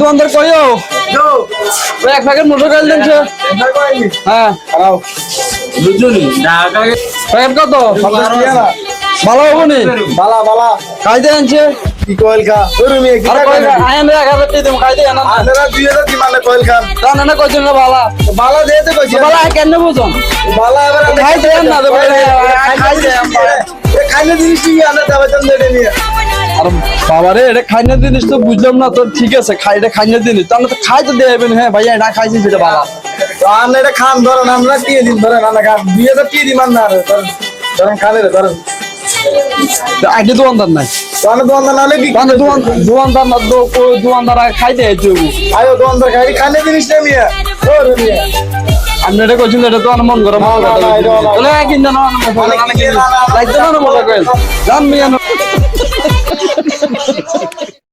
দোকানদার কইও এক প্যাকেট মোটর গাড়ি দিনছে হ্যাঁ প্যাকেট কত ভালো হবো নি খাইতে আনছে কি কয়েল খা আর আইন 1000 টাকা দেব খাইতে আনা আপনারা 2000 কি মানে কয়েল খান জানা না কইছেন না বালা বালা দিতে কইছি বালা কেন বুঝুন বালা এবার খাইতে না দেব খাইতে খাইলে জিনিস কি আনা যাবে তো নেড়ে নিয়ে আর বাবারে এটা খাইনা জিনিস তো বুঝলাম না তো ঠিক আছে এটা খাইনা জিনিস তাহলে তো খাইতে দেবেন হ্যাঁ ভাইয়া এটা খাইছি যেটা বালা তো আমরা এটা খান ধরেন আমরা দিয়ে দিন ধরেন আমরা খান 2000 কি দিমান না ধরেন খালে ধরেন আগে দোকানদার নাই দোকানদার নালে কি দোকানদার না দোকানদার খাইতে আইছে আয়ো দোকানদার খাই খানে জিনিস না মিয়া ও মিয়া আপনি এটা কইছেন এটা তো আমার মন গরম বলে কিনা না লাগতো না মনে করেন জান মিয়া